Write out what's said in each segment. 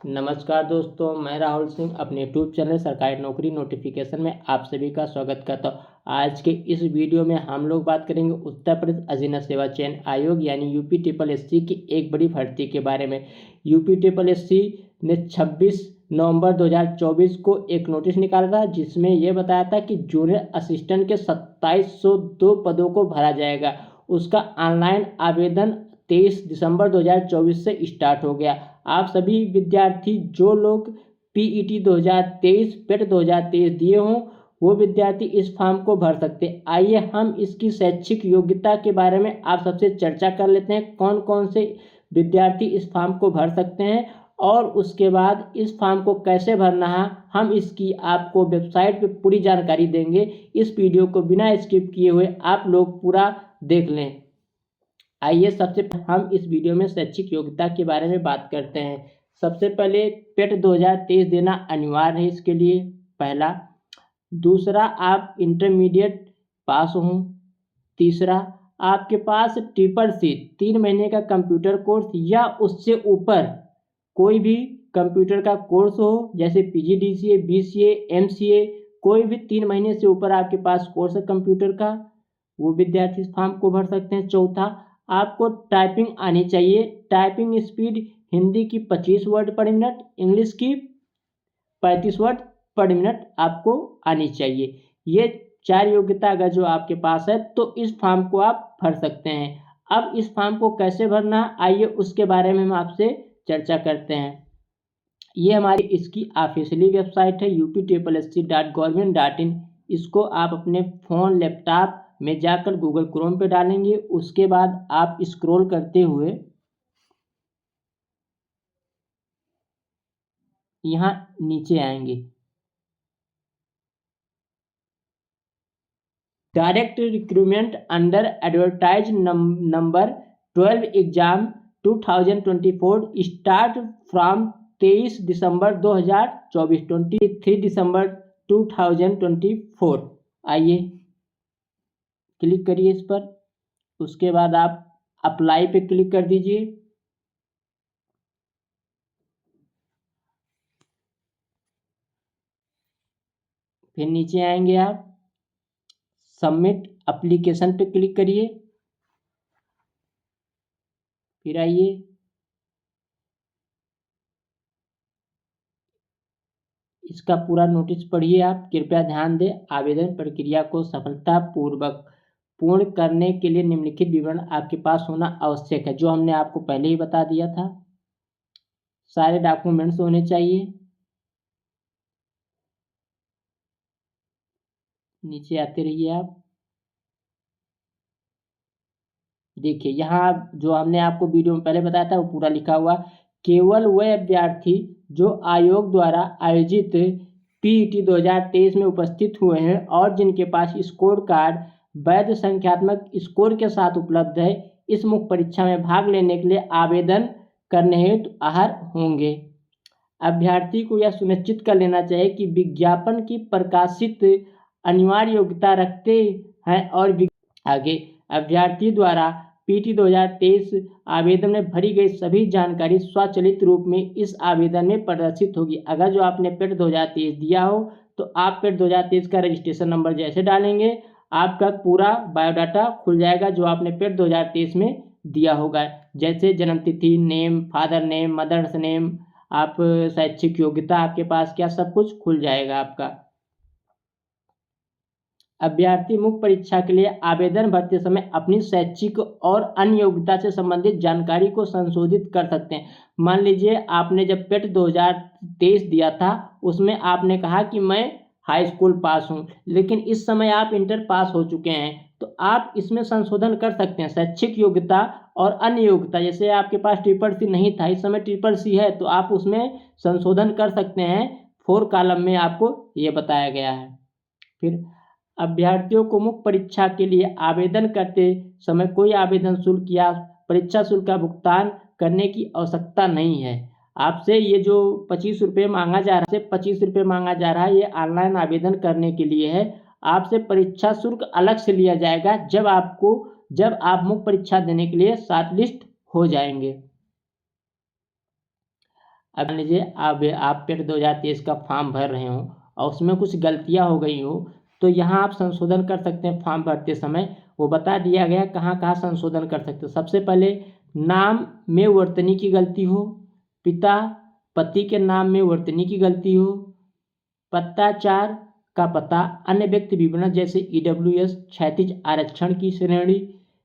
नमस्कार दोस्तों, मैं राहुल सिंह अपने यूट्यूब चैनल सरकारी नौकरी नोटिफिकेशन में आप सभी का स्वागत करता हूँ। आज के इस वीडियो में हम लोग बात करेंगे उत्तर प्रदेश अधीनस्थ सेवा चयन आयोग यानी यूपी ट्रिपल एससी की एक बड़ी भर्ती के बारे में। यूपी ट्रिपल एससी ने 26 नवंबर 2024 को एक नोटिस निकाला था, जिसमें यह बताया था कि जूनियर असिस्टेंट के 2702 पदों को भरा जाएगा। उसका ऑनलाइन आवेदन 23 दिसंबर 2024 से स्टार्ट हो गया। आप सभी विद्यार्थी जो लोग पीईटी 2023 पेट 2023 दिए हों, वो विद्यार्थी इस फॉर्म को भर सकते हैं। आइए हम इसकी शैक्षिक योग्यता के बारे में आप सबसे चर्चा कर लेते हैं, कौन कौन से विद्यार्थी इस फॉर्म को भर सकते हैं और उसके बाद इस फॉर्म को कैसे भरना है, हम इसकी आपको वेबसाइट पे पूरी जानकारी देंगे। इस वीडियो को बिना स्किप किए हुए आप लोग पूरा देख लें। आइए सबसे पहले हम इस वीडियो में शैक्षिक योग्यता के बारे में बात करते हैं। सबसे पहले पेट 2023 देना अनिवार्य है इसके लिए, पहला। दूसरा, आप इंटरमीडिएट पास हों। तीसरा, आपके पास ट्रिपल सी 3 महीने का कंप्यूटर कोर्स या उससे ऊपर कोई भी कंप्यूटर का कोर्स हो, जैसे पीजीडीसीए, बीसीए, एमसीए, कोई भी 3 महीने से ऊपर आपके पास कोर्स है कंप्यूटर का, वो विद्यार्थी इस फॉर्म को भर सकते हैं। चौथा, आपको टाइपिंग आनी चाहिए। टाइपिंग स्पीड हिंदी की 25 वर्ड पर मिनट, इंग्लिश की 35 वर्ड पर मिनट आपको आनी चाहिए। ये 4 योग्यता अगर जो आपके पास है तो इस फॉर्म को आप भर सकते हैं। अब इस फॉर्म को कैसे भरना, आइए उसके बारे में हम आपसे चर्चा करते हैं। ये हमारी इसकी ऑफिशियली वेबसाइट है uptripplesc.government.in। इसको आप अपने फ़ोन लैपटॉप में जाकर गूगल क्रोम पे डालेंगे। उसके बाद आप स्क्रॉल करते हुए यहाँ नीचे आएंगे। Direct recruitment under advertise number 12 exam 2024 start from 23 दिसंबर 2024 23 दिसंबर 2024। आइए क्लिक करिए इस पर। उसके बाद आप अप्लाई पे क्लिक कर दीजिए। फिर नीचे आएंगे, आप सबमिट एप्लीकेशन पे क्लिक करिए। फिर आइए इसका पूरा नोटिस पढ़िए। आप कृपया ध्यान दें, आवेदन प्रक्रिया को सफलतापूर्वक पूर्ण करने के लिए निम्नलिखित विवरण आपके पास होना आवश्यक है, जो हमने आपको पहले ही बता दिया था। सारे डॉक्यूमेंट्स होने चाहिए। नीचे आते रहिए आप। देखिए यहाँ जो हमने आपको वीडियो में पहले बताया था वो पूरा लिखा हुआ। केवल वह अभ्यर्थी जो आयोग द्वारा आयोजित पीईटी 2023 में उपस्थित हुए हैं और जिनके पास स्कोर कार्ड वैध संख्यात्मक स्कोर के साथ उपलब्ध है, इस मुख्य परीक्षा में भाग लेने के लिए आवेदन करने हेतु अर्ह होंगे। अभ्यर्थी को यह सुनिश्चित कर लेना चाहिए कि विज्ञापन की प्रकाशित अनिवार्य योग्यता रखते हैं और आगे अभ्यर्थी द्वारा पीटी 2023 आवेदन में भरी गई सभी जानकारी स्वचालित रूप में इस आवेदन में प्रदर्शित होगी। अगर जो आपने पेट 2023 दिया हो तो आप पेट 2023 का रजिस्ट्रेशन नंबर जैसे डालेंगे, आपका पूरा बायोडाटा खुल जाएगा जो आपने पेट 2023 में दिया होगा, जैसे जन्मतिथि, name, father name, mother's name, आप शैक्षिक योग्यता आपके पास क्या, सब कुछ खुल जाएगा आपका। अभ्यर्थी मुख्य परीक्षा के लिए आवेदन भरते समय अपनी शैक्षिक और अन्य योग्यता से संबंधित जानकारी को संशोधित कर सकते हैं। मान लीजिए आपने जब पेट 2023 दिया था उसमें आपने कहा कि मैं हाई स्कूल पास हूं, लेकिन इस समय आप इंटर पास हो चुके हैं, तो आप इसमें संशोधन कर सकते हैं। शैक्षिक योग्यता और अन्य योग्यता, जैसे आपके पास ट्रिपल सी नहीं था, इस समय ट्रिपल सी है, तो आप उसमें संशोधन कर सकते हैं। 4 कॉलम में आपको ये बताया गया है। फिर अभ्यर्थियों को मुख्य परीक्षा के लिए आवेदन करते समय कोई आवेदन शुल्क या परीक्षा शुल्क का भुगतान करने की आवश्यकता नहीं है। आपसे ये जो 25 रुपये मांगा जा रहा है, 25 रुपये मांगा जा रहा है, ये ऑनलाइन आवेदन करने के लिए है। आपसे परीक्षा शुल्क अलग से लिया जाएगा जब आप मुख्य परीक्षा देने के लिए शॉर्टलिस्ट हो जाएंगे। अब मान लीजिए आप पेट 2023 का फॉर्म भर रहे हो और उसमें कुछ गलतियां हो गई हो, तो यहाँ आप संशोधन कर सकते हैं। फॉर्म भरते समय वो बता दिया गया कहाँ कहाँ संशोधन कर सकते हो। सबसे पहले नाम में वर्तनी की गलती हो, पति के नाम में वर्तनी की गलती हो, पत्राचार का पता, अन्य व्यक्ति विवरण जैसे EWS, क्षैतिज आरक्षण की श्रेणी,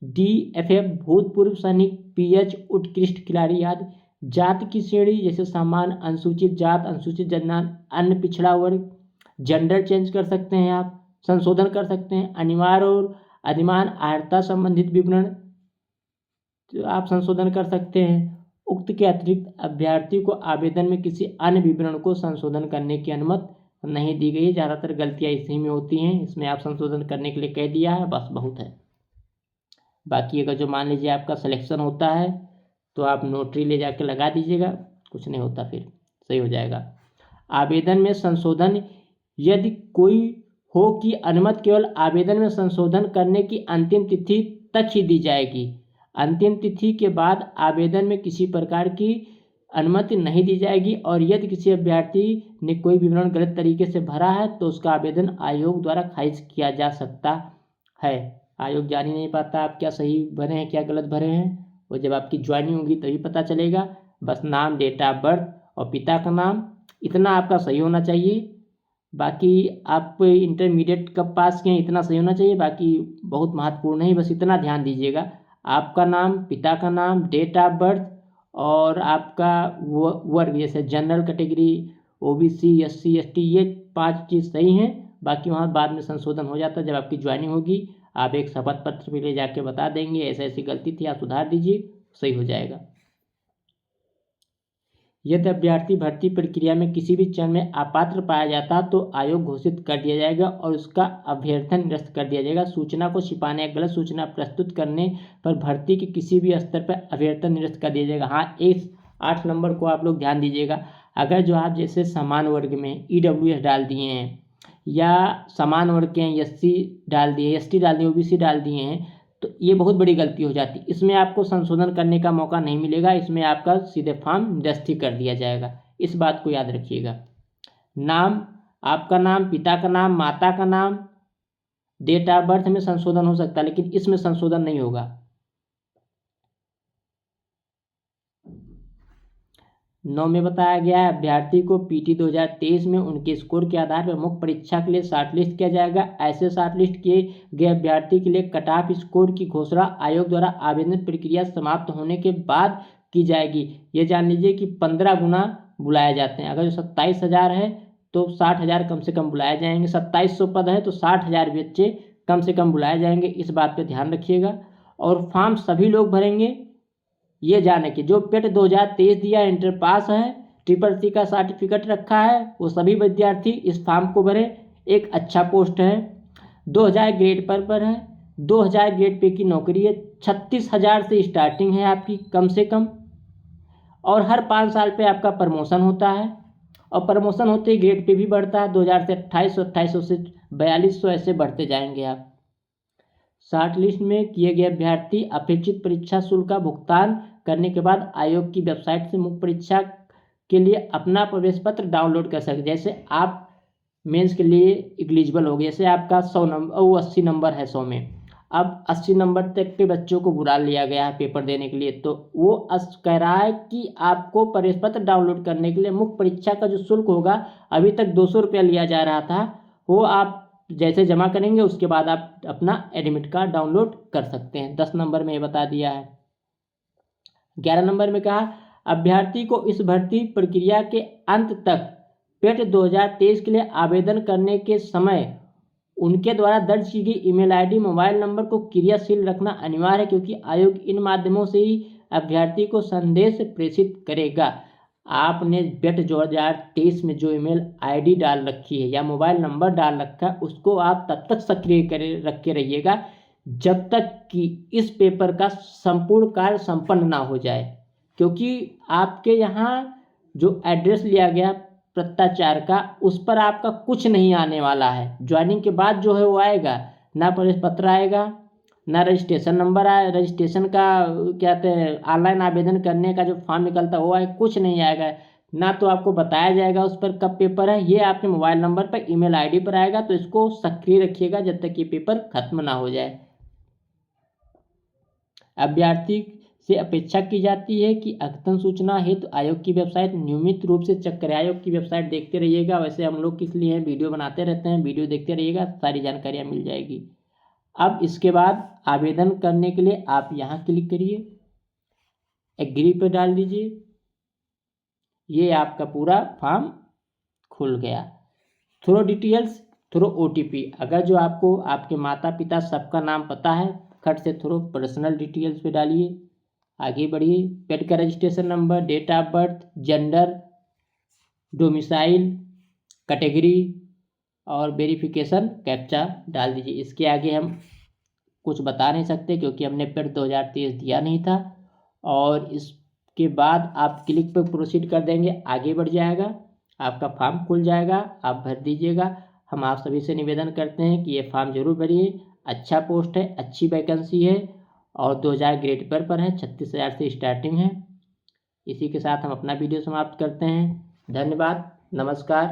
DFF भूतपूर्व सैनिक, PH उत्कृष्ट खिलाड़ी आदि, जात की श्रेणी जैसे सामान्य, अनुसूचित जात, अनुसूचित जनजाति, अन्य पिछड़ा वर्ग, जेंडर चेंज कर सकते हैं, आप संशोधन कर सकते हैं। अनिवार्य और अधिमान अर्हता संबंधित विवरण तो आप संशोधन कर सकते हैं। उक्त के अतिरिक्त अभ्यर्थी को आवेदन में किसी अन्य विवरण को संशोधन करने की अनुमति नहीं दी गई है। ज़्यादातर गलतियाँ इसी में होती हैं, इसमें आप संशोधन करने के लिए कह दिया है, बस बहुत है। बाकी अगर जो मान लीजिए आपका सिलेक्शन होता है तो आप नोटरी ले जाके लगा दीजिएगा, कुछ नहीं होता फिर सही हो जाएगा। आवेदन में संशोधन यदि कोई हो कि अनुमति केवल आवेदन में संशोधन करने की अंतिम तिथि तक ही दी जाएगी। अंतिम तिथि के बाद आवेदन में किसी प्रकार की अनुमति नहीं दी जाएगी और यदि किसी अभ्यर्थी ने कोई विवरण गलत तरीके से भरा है तो उसका आवेदन आयोग द्वारा खारिज किया जा सकता है। आयोग जान ही नहीं पाता आप क्या सही भरे हैं क्या गलत भरे हैं, और जब आपकी ज्वाइनिंग होगी तभी पता चलेगा। बस नाम, डेट ऑफ बर्थ और पिता का नाम इतना आपका सही होना चाहिए। बाकी आप इंटरमीडिएट कब पास किए इतना सही होना चाहिए, बाकी बहुत महत्वपूर्ण नहीं, बस इतना ध्यान दीजिएगा। आपका नाम, पिता का नाम, डेट ऑफ बर्थ और आपका वर्ग जैसे general category, OBC, SC, ST, ये 5 चीज़ सही हैं। बाकी वहाँ बाद में संशोधन हो जाता है। जब आपकी ज्वाइनिंग होगी आप एक शपथ पत्र भी ले जाके बता देंगे ऐसे ऐसी गलती थी, आप सुधार दीजिए, सही हो जाएगा। यदि अभ्यर्थी भर्ती प्रक्रिया में किसी भी चरण में अपात्र पाया जाता तो आयोग घोषित कर दिया जाएगा और उसका अभ्यर्थन निरस्त कर दिया जाएगा। सूचना को छिपाने या गलत सूचना प्रस्तुत करने पर भर्ती के किसी भी स्तर पर अभ्यर्थन निरस्त कर दिया जाएगा। हाँ, इस 8 नंबर को आप लोग ध्यान दीजिएगा। अगर जो आप जैसे समान वर्ग में EWS डाल दिए हैं या समान वर्ग के हैं SC डाल दिए, ST डाल दिए, OBC डाल दिए हैं, तो ये बहुत बड़ी गलती हो जाती है। इसमें आपको संशोधन करने का मौका नहीं मिलेगा, इसमें आपका सीधे फॉर्म निरस्त ही कर दिया जाएगा। इस बात को याद रखिएगा। नाम, आपका नाम, पिता का नाम, माता का नाम, डेट ऑफ बर्थ में संशोधन हो सकता है लेकिन इसमें संशोधन नहीं होगा। 9 में बताया गया है अभ्यर्थी को PT 2023 में उनके स्कोर के आधार पर मुख्य परीक्षा के लिए शॉर्टलिस्ट किया जाएगा। ऐसे शॉर्टलिस्ट किए गए अभ्यर्थी के लिए कट ऑफ स्कोर की घोषणा आयोग द्वारा आवेदन प्रक्रिया समाप्त होने के बाद की जाएगी। ये जान लीजिए कि 15 गुना बुलाए जाते हैं। अगर जो 27,000 है तो 60,000 कम से कम बुलाए जाएंगे। 2700 पद है तो 60,000 बच्चे कम से कम बुलाए जाएंगे। इस बात पर ध्यान रखिएगा। और फॉर्म सभी लोग भरेंगे, ये जाने कि जो पेट 2023 दिया, इंटर पास है, CCC का सर्टिफिकेट रखा है, वो सभी विद्यार्थी इस फॉर्म को भरे। एक अच्छा पोस्ट है, 2000 ग्रेड पर है, 2000 ग्रेड पे की नौकरी है, 36,000 से स्टार्टिंग है आपकी कम से कम, और हर 5 साल पे आपका प्रमोशन होता है और प्रमोशन होते ही ग्रेड पे भी बढ़ता है। 2000 से 2800, 2800 से 4200 ऐसे बढ़ते जाएंगे आप। शॉर्ट लिस्ट में किए गए अभ्यर्थी अपेक्षित परीक्षा शुल्क का भुगतान करने के बाद आयोग की वेबसाइट से मुख्य परीक्षा के लिए अपना प्रवेश पत्र डाउनलोड कर सकते। जैसे आप मेंस के लिए एलिजिबल हो गए, जैसे आपका 100 नंबर, वो 80 नंबर है 100 में, अब 80 नंबर तक के बच्चों को बुला लिया गया है पेपर देने के लिए, तो वो कह रहा है कि आपको प्रवेश पत्र डाउनलोड करने के लिए मुख्य परीक्षा का जो शुल्क होगा, अभी तक 200 रुपया लिया जा रहा था, वो आप जैसे जमा करेंगे उसके बाद आप अपना एडमिट कार्ड डाउनलोड कर सकते हैं। 10 नंबर में ये बता दिया है। 11 नंबर में कहा अभ्यर्थी को इस भर्ती प्रक्रिया के अंत तक पेट 2023 के लिए आवेदन करने के समय उनके द्वारा दर्ज की गई ईमेल ID, मोबाइल नंबर को क्रियाशील रखना अनिवार्य है, क्योंकि आयोग इन माध्यमों से ही अभ्यर्थी को संदेश प्रेषित करेगा। आपने पेट 2023 में जो ईमेल ID डाल रखी है या मोबाइल नंबर डाल रखा है, उसको आप तब तक सक्रिय रख के रहिएगा जब तक कि इस पेपर का संपूर्ण कार्य संपन्न ना हो जाए, क्योंकि आपके यहाँ जो एड्रेस लिया गया पत्राचार का, उस पर आपका कुछ नहीं आने वाला है। ज्वाइनिंग के बाद जो है वो आएगा, ना प्रवेश पत्र आएगा, ना रजिस्ट्रेशन नंबर आए, रजिस्ट्रेशन का क्या कहते हैं ऑनलाइन आवेदन करने का जो फॉर्म निकलता है वो आए, कुछ नहीं आएगा। ना तो आपको बताया जाएगा उस पर कब पेपर है, ये आपके मोबाइल नंबर पर ईमेल आईडी पर आएगा। तो इसको सक्रिय रखिएगा जब तक ये पेपर खत्म ना हो जाए। अभ्यर्थी से अपेक्षा की जाती है कि अद्यतन सूचना हेतु आयोग की वेबसाइट नियमित रूप से चेक करें। आयोग की वेबसाइट देखते रहिएगा। वैसे हम लोग किस लिए हैं, वीडियो बनाते रहते हैं, वीडियो देखते रहिएगा, सारी जानकारियाँ मिल जाएगी। अब इसके बाद आवेदन करने के लिए आप यहाँ क्लिक करिए, एग्री पर डाल दीजिए। ये आपका पूरा फॉर्म खुल गया। थ्रो डिटेल्स, थ्रो OTP, अगर जो आपको आपके माता पिता सबका नाम पता है, खट से थ्रो पर्सनल डिटेल्स पे डालिए, आगे बढ़िए। पेड का registration number, date of birth, gender, domicile, category और वेरिफिकेशन कैप्चा डाल दीजिए। इसके आगे हम कुछ बता नहीं सकते क्योंकि हमने पेड 2023 दिया नहीं था। और इसके बाद आप क्लिक पर प्रोसीड कर देंगे, आगे बढ़ जाएगा, आपका फॉर्म खुल जाएगा, आप भर दीजिएगा। हम आप सभी से निवेदन करते हैं कि ये फॉर्म जरूर भरिए। अच्छा पोस्ट है, अच्छी वैकेंसी है और 2000 ग्रेड पर है, 36,000 से स्टार्टिंग है। इसी के साथ हम अपना वीडियो समाप्त करते हैं। धन्यवाद, नमस्कार।